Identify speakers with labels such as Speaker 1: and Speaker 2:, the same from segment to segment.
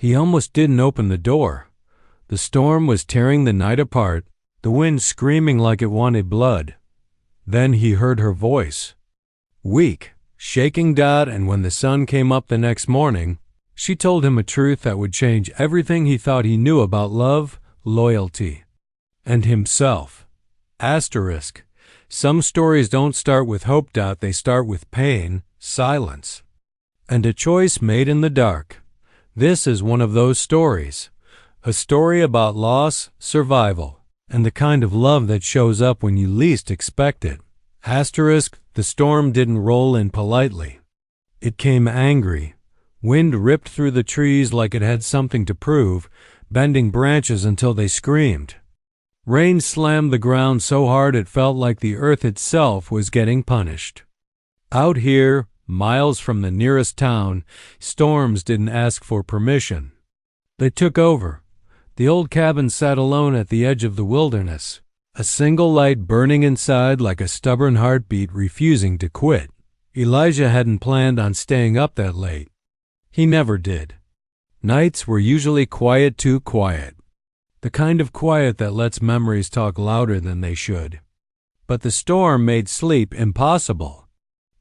Speaker 1: He almost didn't open the door. The storm was tearing the night apart, the wind screaming like it wanted blood. Then he heard her voice. Weak, shaking, and when the sun came up the next morning, she told him a truth that would change everything he thought he knew about love, loyalty, and himself. Asterisk. Some stories don't start with hope. They start with pain, silence, and a choice made in the dark. This is one of those stories. A story about loss, survival, and the kind of love that shows up when you least expect it. Asterisk. The storm didn't roll in politely. It came angry. Wind ripped through the trees like it had something to prove, bending branches until they screamed. Rain slammed the ground so hard it felt like the earth itself was getting punished. Out here, miles from the nearest town, storms didn't ask for permission. They took over. The old cabin sat alone at the edge of the wilderness, a single light burning inside like a stubborn heartbeat refusing to quit. Elijah hadn't planned on staying up that late. He never did. Nights were usually quiet, too quiet. The kind of quiet that lets memories talk louder than they should. But the storm made sleep impossible.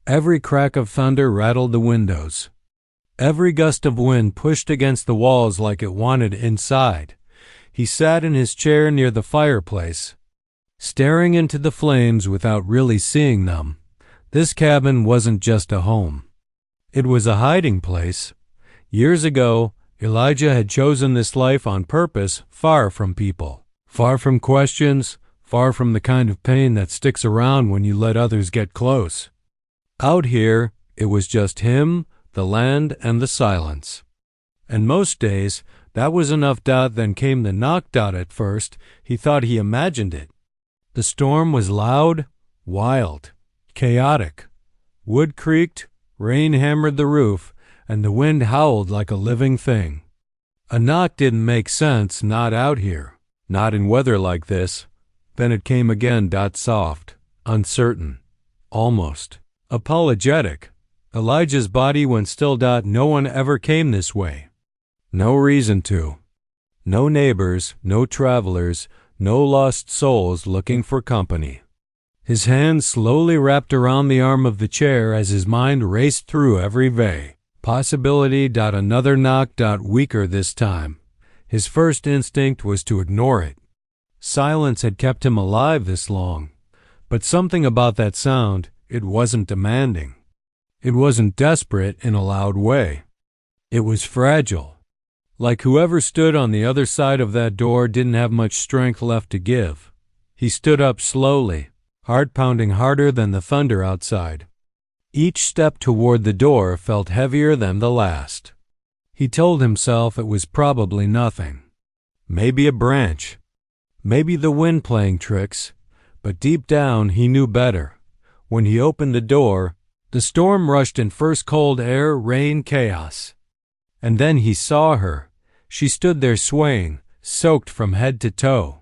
Speaker 1: Every crack of thunder rattled the windows. Every gust of wind pushed against the walls like it wanted inside. He sat in his chair near the fireplace, staring into the flames without really seeing them. This cabin wasn't just a home. It was a hiding place. Years ago, Elijah had chosen this life on purpose, far from people, far from questions, far from the kind of pain that sticks around when you let others get close. Out here, it was just him, the land, and the silence. And most days, that was enough. Then came the knock. At first, he thought he imagined it. The storm was loud, wild, chaotic. Wood creaked, rain hammered the roof, and the wind howled like a living thing. A knock didn't make sense, not out here, not in weather like this. Then it came again. Soft, uncertain, almost apologetic. Elijah's body went still. No one ever came this way. No reason to. No neighbors, no travelers, no lost souls looking for company. His hand slowly wrapped around the arm of the chair as his mind raced through every possibility. Another knock. Weaker this time. His first instinct was to ignore it. Silence had kept him alive this long. But something about that sound, it wasn't demanding. It wasn't desperate in a loud way. It was fragile. Like whoever stood on the other side of that door didn't have much strength left to give. He stood up slowly, heart pounding harder than the thunder outside. Each step toward the door felt heavier than the last. He told himself it was probably nothing. Maybe a branch. Maybe the wind playing tricks. But deep down he knew better. When he opened the door, the storm rushed in, first cold air, rain, chaos. And then he saw her. She stood there swaying, soaked from head to toe.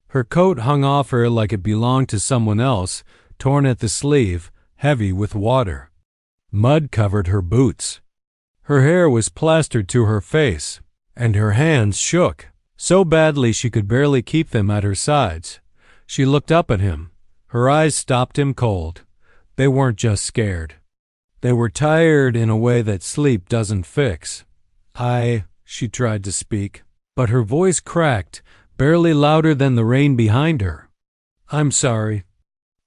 Speaker 1: Her coat hung off her like it belonged to someone else, torn at the sleeve, heavy with water. Mud covered her boots. Her hair was plastered to her face, and her hands shook, so badly she could barely keep them at her sides. She looked up at him. Her eyes stopped him cold. They weren't just scared. They were tired in a way that sleep doesn't fix. She tried to speak, but her voice cracked, barely louder than the rain behind her. I'm sorry.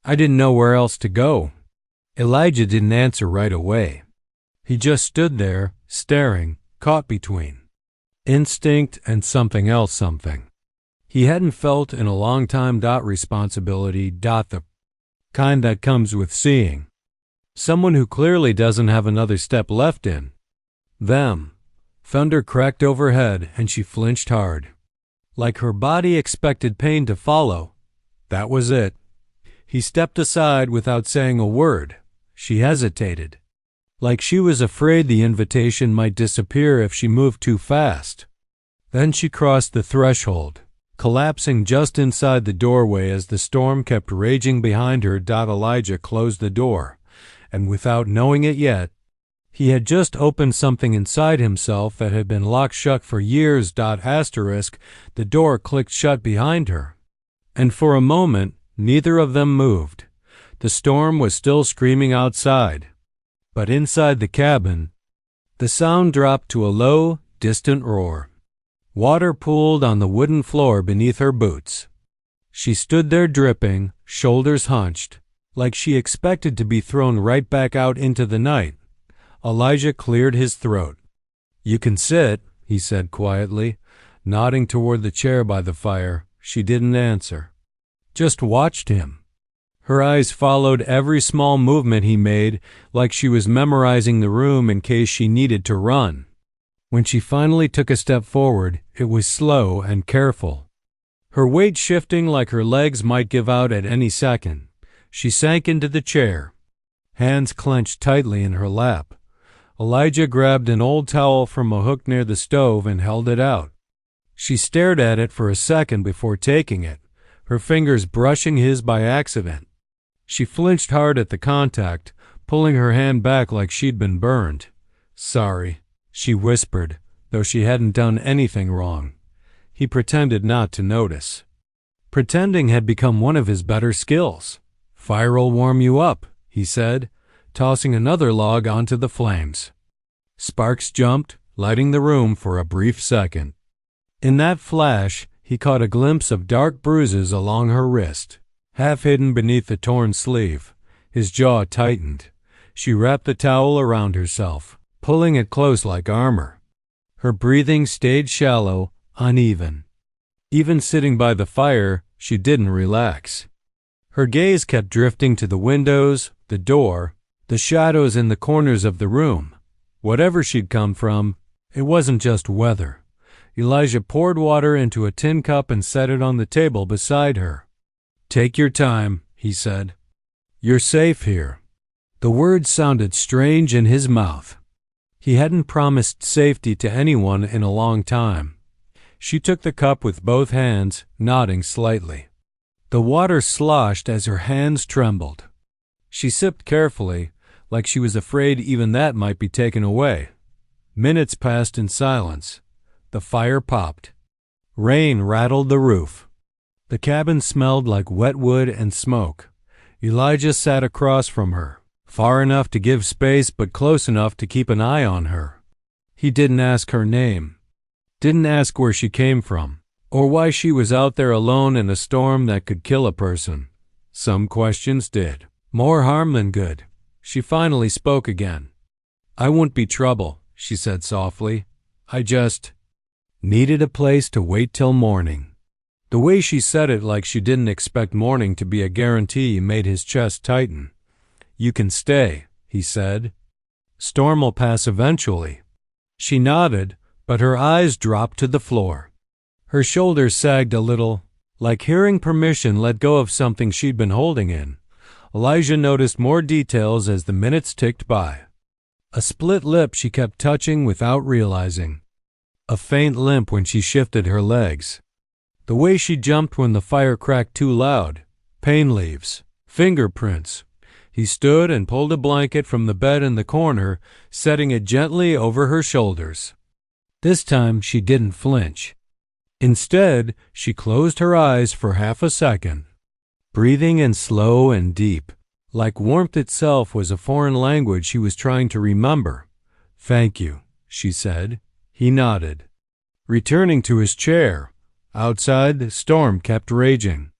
Speaker 1: I didn't know where else to go. Elijah didn't answer right away. He just stood there, staring, caught between instinct and something else. He hadn't felt in a long time. Responsibility. The kind that comes with seeing. Someone who clearly doesn't have another step left in them. Thunder cracked overhead, and she flinched hard. Like her body expected pain to follow. That was it. He stepped aside without saying a word. She hesitated. Like she was afraid the invitation might disappear if she moved too fast. Then she crossed the threshold, collapsing just inside the doorway as the storm kept raging behind her. Elijah closed the door, and without knowing it yet, He had just opened something inside himself that had been locked shut for years. Asterisk, the door clicked shut behind her. And for a moment, neither of them moved. The storm was still screaming outside. But inside the cabin, the sound dropped to a low, distant roar. Water pooled on the wooden floor beneath her boots. She stood there dripping, shoulders hunched, like she expected to be thrown right back out into the night. Elijah cleared his throat. "You can sit," he said quietly, nodding toward the chair by the fire. She didn't answer, just watched him. Her eyes followed every small movement he made, like she was memorizing the room in case she needed to run. When she finally took a step forward, it was slow and careful. Her weight shifting like her legs might give out at any second. She sank into the chair, hands clenched tightly in her lap. Elijah grabbed an old towel from a hook near the stove and held it out. She stared at it for a second before taking it, her fingers brushing his by accident. She flinched hard at the contact, pulling her hand back like she'd been burned. "Sorry," she whispered, though she hadn't done anything wrong. He pretended not to notice. Pretending had become one of his better skills. "Fire'll warm you up," he said, tossing another log onto the flames. Sparks jumped, lighting the room for a brief second. In that flash, he caught a glimpse of dark bruises along her wrist, half hidden beneath the torn sleeve. His jaw tightened. She wrapped the towel around herself, pulling it close like armor. Her breathing stayed shallow, uneven. Even sitting by the fire, she didn't relax. Her gaze kept drifting to the windows, the door, the shadows in the corners of the room. Whatever she'd come from, it wasn't just weather. Elijah poured water into a tin cup and set it on the table beside her. "Take your time," he said. "You're safe here." The words sounded strange in his mouth. He hadn't promised safety to anyone in a long time. She took the cup with both hands, nodding slightly. The water sloshed as her hands trembled. She sipped carefully, like she was afraid even that might be taken away. Minutes passed in silence. The fire popped. Rain rattled the roof. The cabin smelled like wet wood and smoke. Elijah sat across from her, far enough to give space but close enough to keep an eye on her. He didn't ask her name, didn't ask where she came from, or why she was out there alone in a storm that could kill a person. Some questions did. More harm than good. She finally spoke again. "I won't be trouble," she said softly. "I just needed a place to wait till morning." The way she said it, like she didn't expect morning to be a guarantee, made his chest tighten. "You can stay," he said. "Storm'll pass eventually." She nodded, but her eyes dropped to the floor. Her shoulders sagged a little, like hearing permission let go of something she'd been holding in. Elijah noticed more details as the minutes ticked by. A split lip she kept touching without realizing. A faint limp when she shifted her legs. The way she jumped when the fire cracked too loud. Pain leaves. Fingerprints. He stood and pulled a blanket from the bed in the corner, setting it gently over her shoulders. This time she didn't flinch. Instead, she closed her eyes for half a second, breathing in slow and deep, like warmth itself was a foreign language she was trying to remember. "Thank you," she said. He nodded. Returning to his chair, outside the storm kept raging.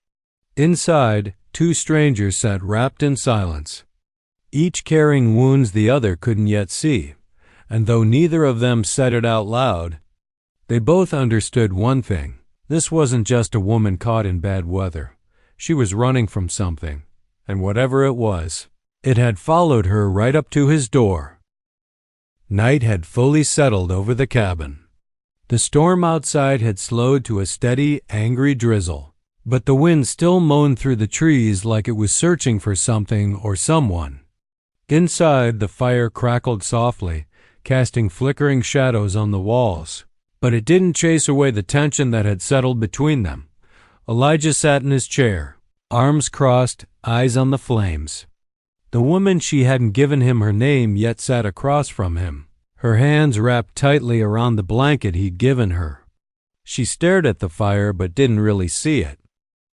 Speaker 1: Inside, two strangers sat wrapped in silence, each carrying wounds the other couldn't yet see, and though neither of them said it out loud, they both understood one thing. This wasn't just a woman caught in bad weather. She was running from something, and whatever it was, it had followed her right up to his door. Night had fully settled over the cabin. The storm outside had slowed to a steady, angry drizzle, but the wind still moaned through the trees like it was searching for something or someone. Inside, the fire crackled softly, casting flickering shadows on the walls, but it didn't chase away the tension that had settled between them. Elijah sat in his chair, arms crossed, eyes on the flames. The woman she hadn't given him her name yet sat across from him, her hands wrapped tightly around the blanket he'd given her. She stared at the fire but didn't really see it.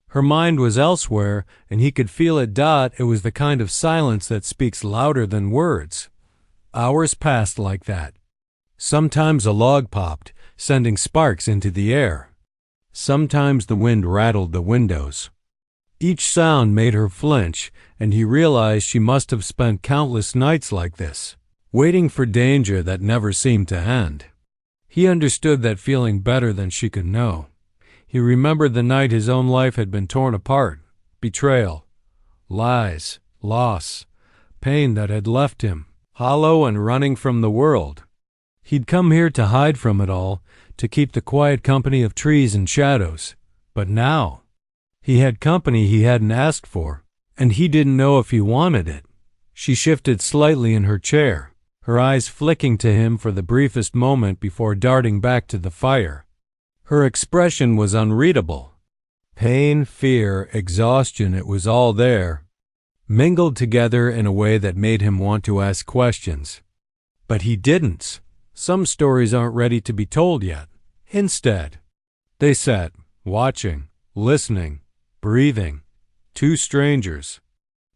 Speaker 1: Her mind was elsewhere, and he could feel it. It was the kind of silence that speaks louder than words. Hours passed like that. Sometimes a log popped, sending sparks into the air. Sometimes the wind rattled the windows. Each sound made her flinch, and he realized she must have spent countless nights like this, waiting for danger that never seemed to end. He understood that feeling better than she could know. He remembered the night his own life had been torn apart, betrayal, lies, loss, pain that had left him, hollow and running from the world. He'd come here to hide from it all, to keep the quiet company of trees and shadows. But now, he had company he hadn't asked for, and he didn't know if he wanted it. She shifted slightly in her chair, her eyes flicking to him for the briefest moment before darting back to the fire. Her expression was unreadable. Pain, fear, exhaustion, it was all there, mingled together in a way that made him want to ask questions. But he didn't. Some stories aren't ready to be told yet. Instead, they sat, watching, listening, breathing. Two strangers,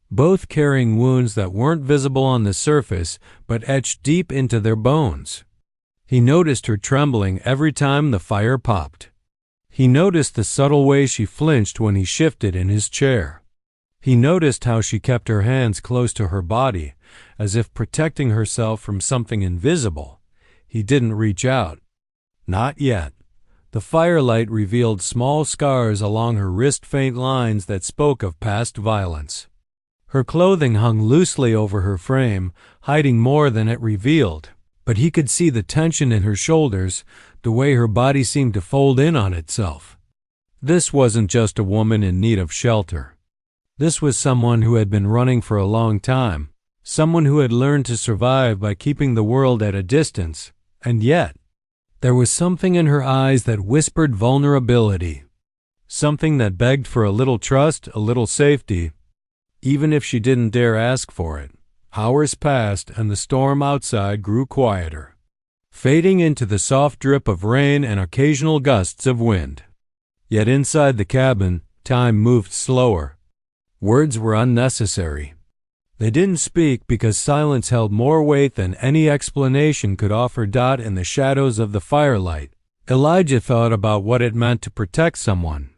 Speaker 1: both carrying wounds that weren't visible on the surface but etched deep into their bones. He noticed her trembling every time the fire popped. He noticed the subtle way she flinched when he shifted in his chair. He noticed how she kept her hands close to her body, as if protecting herself from something invisible. He didn't reach out. Not yet. The firelight revealed small scars along her wrist, faint lines that spoke of past violence. Her clothing hung loosely over her frame, hiding more than it revealed. But he could see the tension in her shoulders, the way her body seemed to fold in on itself. This wasn't just a woman in need of shelter. This was someone who had been running for a long time, someone who had learned to survive by keeping the world at a distance, and yet, there was something in her eyes that whispered vulnerability, something that begged for a little trust, a little safety, even if she didn't dare ask for it. Hours passed, and the storm outside grew quieter, fading into the soft drip of rain and occasional gusts of wind. Yet inside the cabin, time moved slower. Words were unnecessary. They didn't speak because silence held more weight than any explanation could offer. In the shadows of the firelight, Elijah thought about what it meant to protect someone,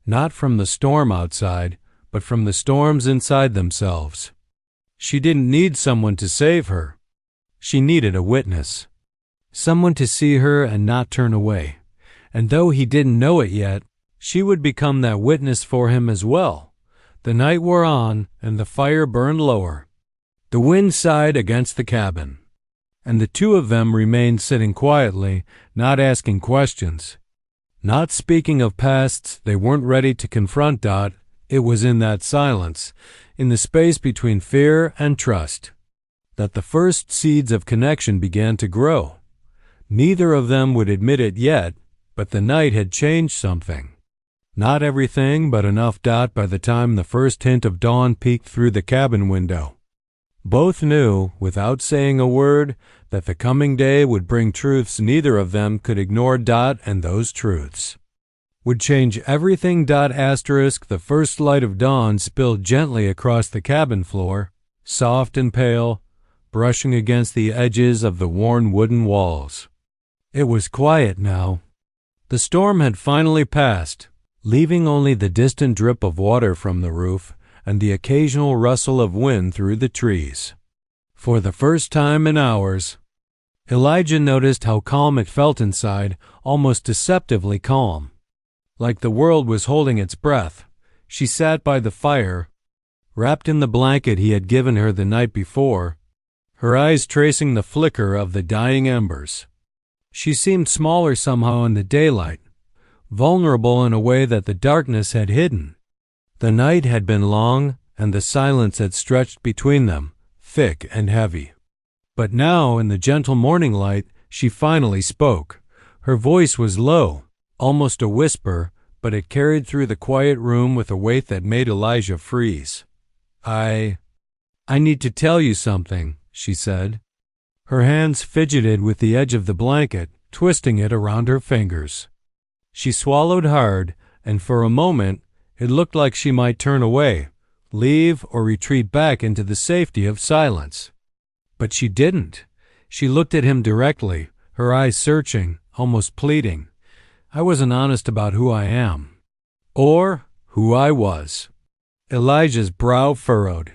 Speaker 1: not from the storm outside, but from the storms inside themselves. She didn't need someone to save her. She needed a witness, someone to see her and not turn away. And though he didn't know it yet, she would become that witness for him as well. The night wore on, and the fire burned lower. The wind sighed against the cabin, and the two of them remained sitting quietly, not asking questions, not speaking of pasts they weren't ready to confront. It was in that silence, in the space between fear and trust, that the first seeds of connection began to grow. Neither of them would admit it yet, but the night had changed something. Not everything, but enough. By the time the first hint of dawn peeked through the cabin window, both knew, without saying a word, that the coming day would bring truths neither of them could ignore. And those truths would change everything. The first light of dawn spilled gently across the cabin floor, soft and pale, brushing against the edges of the worn wooden walls. It was quiet now. The storm had finally passed, leaving only the distant drip of water from the roof and the occasional rustle of wind through the trees. For the first time in hours, Elijah noticed how calm it felt inside, almost deceptively calm. Like the world was holding its breath. She sat by the fire, wrapped in the blanket he had given her the night before, her eyes tracing the flicker of the dying embers. She seemed smaller somehow in the daylight, vulnerable in a way that the darkness had hidden. The night had been long, and the silence had stretched between them, thick and heavy. But now, in the gentle morning light, she finally spoke. Her voice was low, almost a whisper, but it carried through the quiet room with a weight that made Elijah freeze. I need to tell you something, she said. Her hands fidgeted with the edge of the blanket, twisting it around her fingers. She swallowed hard, and for a moment it looked like she might turn away, leave, or retreat back into the safety of silence. But she didn't. She looked at him directly, her eyes searching, almost pleading. I wasn't honest about who I am. Or who I was. Elijah's brow furrowed.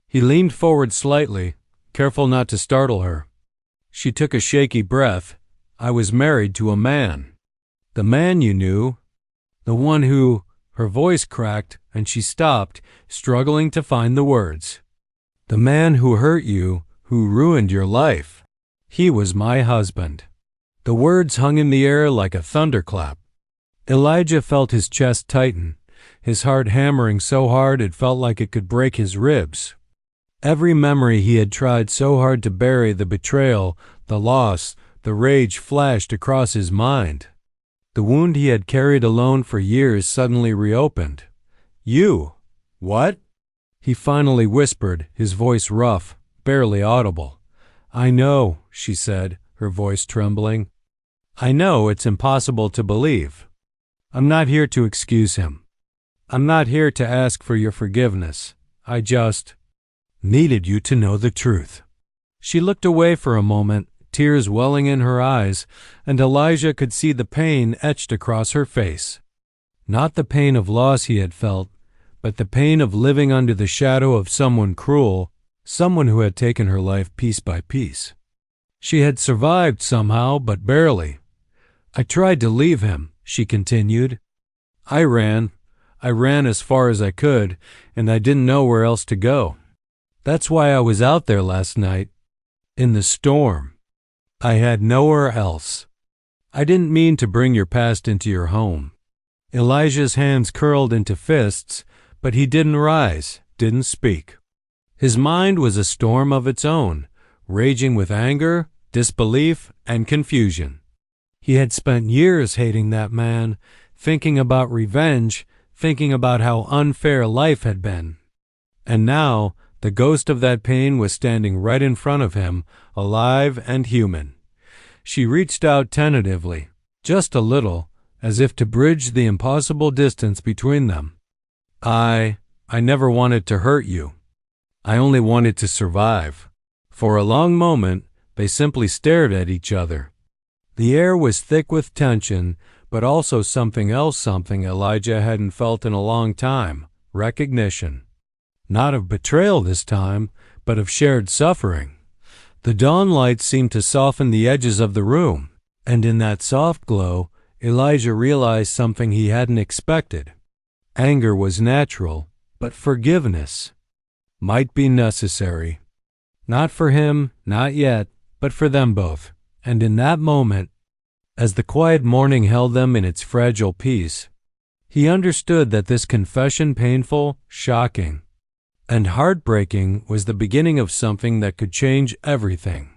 Speaker 1: He leaned forward slightly, careful not to startle her. She took a shaky breath. I was married to a man. The man you knew. The one who... Her voice cracked, and she stopped, struggling to find the words. The man who hurt you, who ruined your life. He was my husband. The words hung in the air like a thunderclap. Elijah felt his chest tighten, his heart hammering so hard it felt like it could break his ribs. Every memory he had tried so hard to bury, the betrayal, the loss, the rage flashed across his mind. The wound he had carried alone for years suddenly reopened. You? What? He finally whispered, his voice rough, barely audible. I know, she said, her voice trembling. I know it's impossible to believe. I'm not here to excuse him. I'm not here to ask for your forgiveness. I just needed you to know the truth. She looked away for a moment, tears welling in her eyes, and Elijah could see the pain etched across her face. Not the pain of loss he had felt, but the pain of living under the shadow of someone cruel, someone who had taken her life piece by piece. She had survived somehow, but barely. I tried to leave him, she continued. I ran as far as I could, and I didn't know where else to go. That's why I was out there last night, in the storm. I had nowhere else. I didn't mean to bring your past into your home. Elijah's hands curled into fists, but he didn't rise, didn't speak. His mind was a storm of its own, raging with anger, disbelief, and confusion. He had spent years hating that man, thinking about revenge, thinking about how unfair life had been. And now, the ghost of that pain was standing right in front of him, alive and human. She reached out tentatively, just a little, as if to bridge the impossible distance between them. I never wanted to hurt you. I only wanted to survive. For a long moment, they simply stared at each other. The air was thick with tension, but also something else, something Elijah hadn't felt in a long time, recognition. Not of betrayal this time, but of shared suffering. The dawn light seemed to soften the edges of the room, and in that soft glow, Elijah realized something he hadn't expected. Anger was natural, but forgiveness might be necessary. Not for him, not yet, but for them both. And in that moment, as the quiet morning held them in its fragile peace, he understood that this confession, painful, shocking, and heartbreaking, was the beginning of something that could change everything.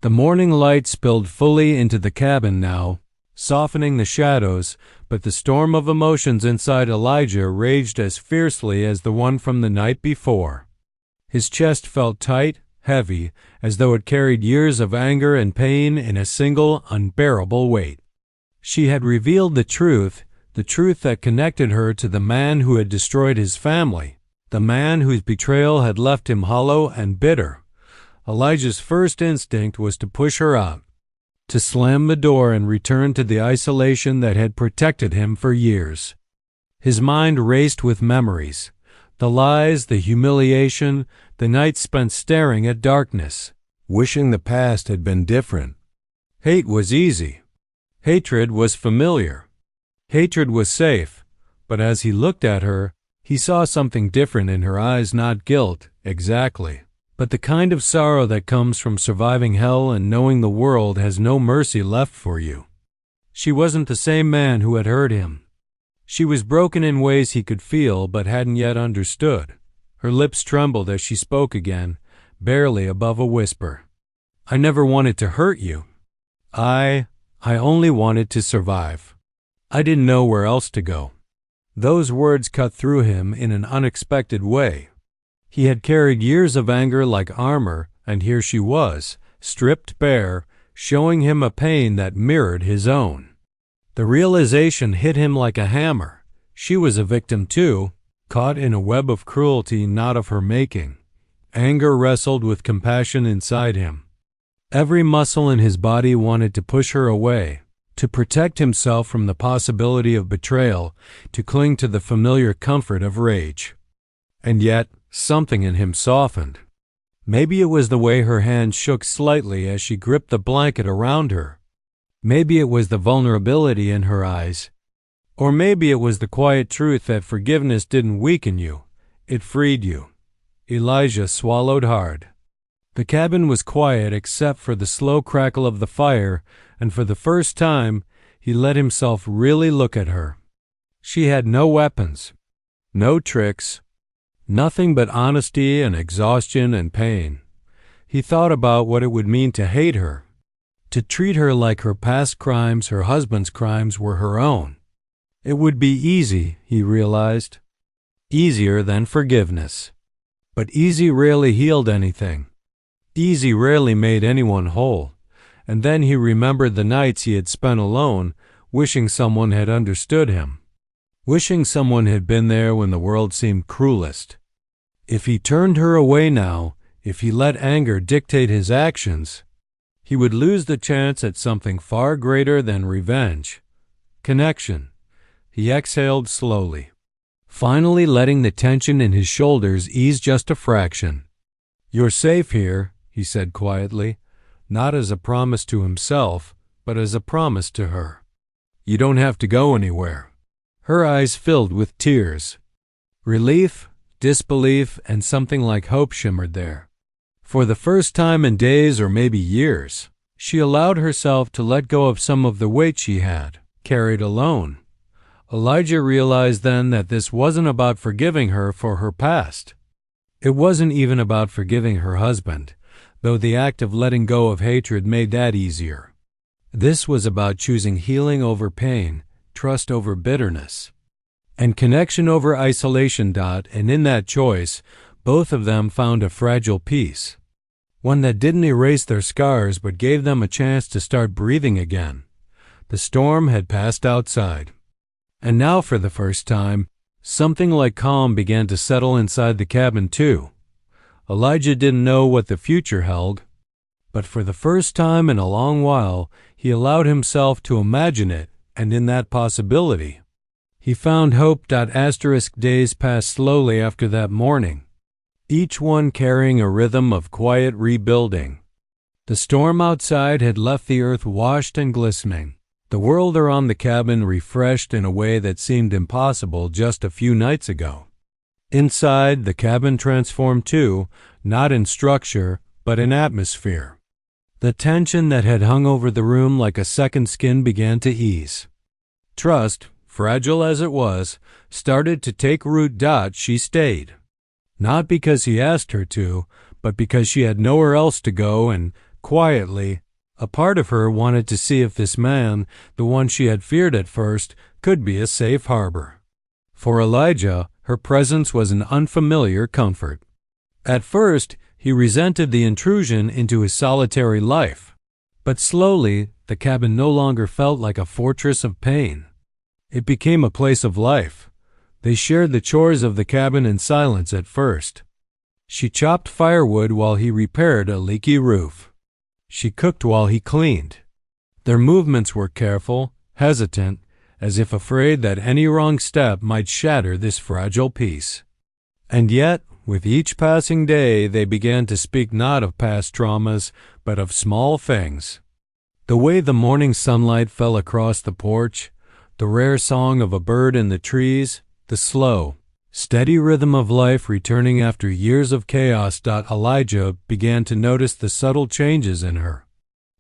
Speaker 1: The morning light spilled fully into the cabin now, softening the shadows, but the storm of emotions inside Elijah raged as fiercely as the one from the night before. His chest felt tight, heavy, as though it carried years of anger and pain in a single, unbearable weight. She had revealed the truth that connected her to the man who had destroyed his family, the man whose betrayal had left him hollow and bitter. Elijah's first instinct was to push her out, to slam the door and return to the isolation that had protected him for years. His mind raced with memories, the lies, the humiliation, the nights spent staring at darkness, wishing the past had been different. Hate was easy. Hatred was familiar. Hatred was safe, but as he looked at her, he saw something different in her eyes, not guilt, exactly, but the kind of sorrow that comes from surviving hell and knowing the world has no mercy left for you. She wasn't the same man who had hurt him. She was broken in ways he could feel but hadn't yet understood. Her lips trembled as she spoke again, barely above a whisper. I never wanted to hurt you. I only wanted to survive. I didn't know where else to go. Those words cut through him in an unexpected way. He had carried years of anger like armor, and here she was, stripped bare, showing him a pain that mirrored his own. The realization hit him like a hammer. She was a victim too, caught in a web of cruelty not of her making. Anger wrestled with compassion inside him. Every muscle in his body wanted to push her away, to protect himself from the possibility of betrayal, to cling to the familiar comfort of rage. And yet, something in him softened. Maybe it was the way her hand shook slightly as she gripped the blanket around her. Maybe it was the vulnerability in her eyes. Or maybe it was the quiet truth that forgiveness didn't weaken you, it freed you. Elijah swallowed hard. The cabin was quiet except for the slow crackle of the fire, and for the first time, he let himself really look at her. She had no weapons, no tricks, nothing but honesty and exhaustion and pain. He thought about what it would mean to hate her, to treat her like her past crimes, her husband's crimes, were her own. It would be easy, he realized. Easier than forgiveness. But easy rarely healed anything. Easy rarely made anyone whole. And then he remembered the nights he had spent alone, wishing someone had understood him. Wishing someone had been there when the world seemed cruelest. If he turned her away now, if he let anger dictate his actions, he would lose the chance at something far greater than revenge. Connection. He exhaled slowly, finally letting the tension in his shoulders ease just a fraction. "You're safe here," he said quietly, not as a promise to himself, but as a promise to her. "You don't have to go anywhere." Her eyes filled with tears. Relief, disbelief, and something like hope shimmered there. For the first time in days or maybe years, she allowed herself to let go of some of the weight she had carried alone. Elijah realized then that this wasn't about forgiving her for her past. It wasn't even about forgiving her husband, though the act of letting go of hatred made that easier. This was about choosing healing over pain, trust over bitterness, and connection over isolation. And in that choice, both of them found a fragile peace, one that didn't erase their scars but gave them a chance to start breathing again. The storm had passed outside. And now, for the first time, something like calm began to settle inside the cabin too. Elijah didn't know what the future held, but for the first time in a long while, he allowed himself to imagine it, and in that possibility, he found hope. Days passed slowly after that morning, each one carrying a rhythm of quiet rebuilding. The storm outside had left the earth washed and glistening. The world around the cabin refreshed in a way that seemed impossible just a few nights ago. Inside, the cabin transformed too, not in structure, but in atmosphere. The tension that had hung over the room like a second skin began to ease. Trust, fragile as it was, started to take root. She stayed. Not because he asked her to, but because she had nowhere else to go, and, quietly, a part of her wanted to see if this man, the one she had feared at first, could be a safe harbor. For Elijah, her presence was an unfamiliar comfort. At first, he resented the intrusion into his solitary life. But slowly, the cabin no longer felt like a fortress of pain. It became a place of life. They shared the chores of the cabin in silence at first. She chopped firewood while he repaired a leaky roof. She cooked while he cleaned. Their movements were careful, hesitant, as if afraid that any wrong step might shatter this fragile peace. And yet, with each passing day, they began to speak not of past traumas, but of small things. The way the morning sunlight fell across the porch, the rare song of a bird in the trees, the slow, steady rhythm of life returning after years of chaos. Elijah began to notice the subtle changes in her.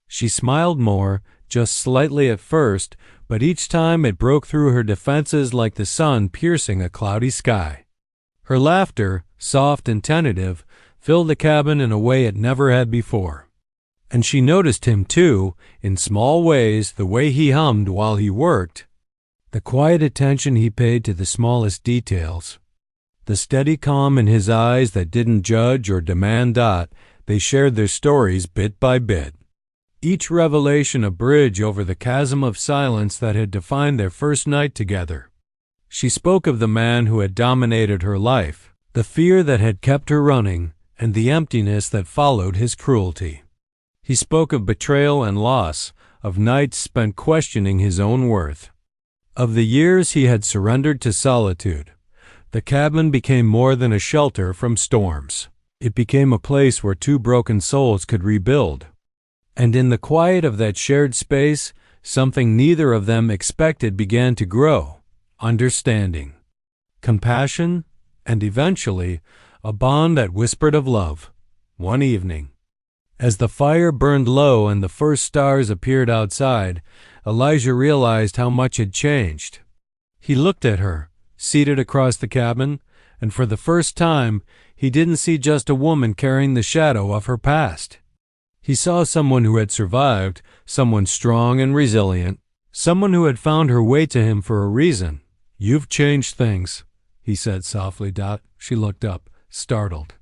Speaker 1: She smiled more, just slightly at first, but each time it broke through her defenses like the sun piercing a cloudy sky. Her laughter, soft and tentative, filled the cabin in a way it never had before. And she noticed him too, in small ways, the way he hummed while he worked, the quiet attention he paid to the smallest details. The steady calm in his eyes that didn't judge or demand. They shared their stories bit by bit. Each revelation a bridge over the chasm of silence that had defined their first night together. She spoke of the man who had dominated her life, the fear that had kept her running, and the emptiness that followed his cruelty. He spoke of betrayal and loss, of nights spent questioning his own worth, of the years he had surrendered to solitude. The cabin became more than a shelter from storms. It became a place where two broken souls could rebuild. And in the quiet of that shared space, something neither of them expected began to grow: understanding, compassion, and eventually a bond that whispered of love. One evening, as the fire burned low and the first stars appeared outside, Elijah realized how much had changed. He looked at her, seated across the cabin, and for the first time, he didn't see just a woman carrying the shadow of her past. He saw someone who had survived, someone strong and resilient, someone who had found her way to him for a reason. "You've changed things," he said softly. She looked up, startled.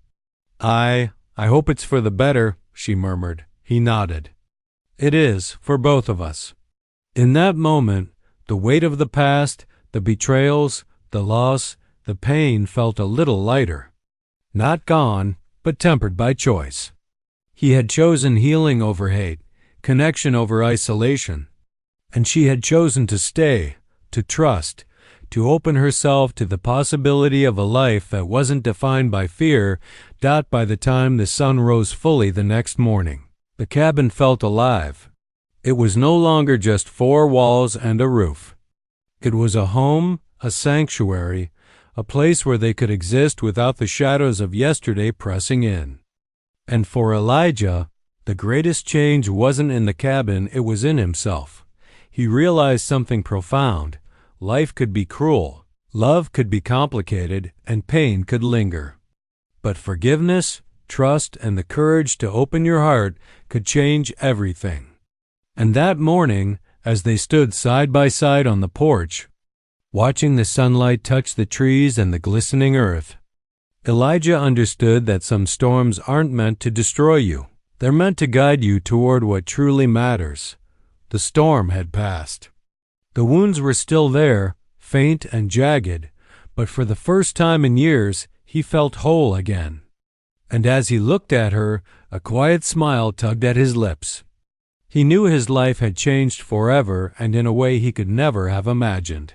Speaker 1: I hope it's for the better," she murmured. He nodded. "It is, for both of us." In that moment, the weight of the past, the betrayals, the loss, the pain felt a little lighter. Not gone, but tempered by choice. He had chosen healing over hate, connection over isolation, and she had chosen to stay, to trust, to open herself to the possibility of a life that wasn't defined by fear. By the time the sun rose fully the next morning, the cabin felt alive. It was no longer just four walls and a roof. It was a home, a sanctuary, a place where they could exist without the shadows of yesterday pressing in. And for Elijah, the greatest change wasn't in the cabin, it was in himself. He realized something profound. Life could be cruel, love could be complicated, and pain could linger. But forgiveness, trust, and the courage to open your heart could change everything. And that morning, as they stood side by side on the porch, watching the sunlight touch the trees and the glistening earth, Elijah understood that some storms aren't meant to destroy you. They're meant to guide you toward what truly matters. The storm had passed. The wounds were still there, faint and jagged, but for the first time in years, he felt whole again. And as he looked at her, a quiet smile tugged at his lips. He knew his life had changed forever and in a way he could never have imagined.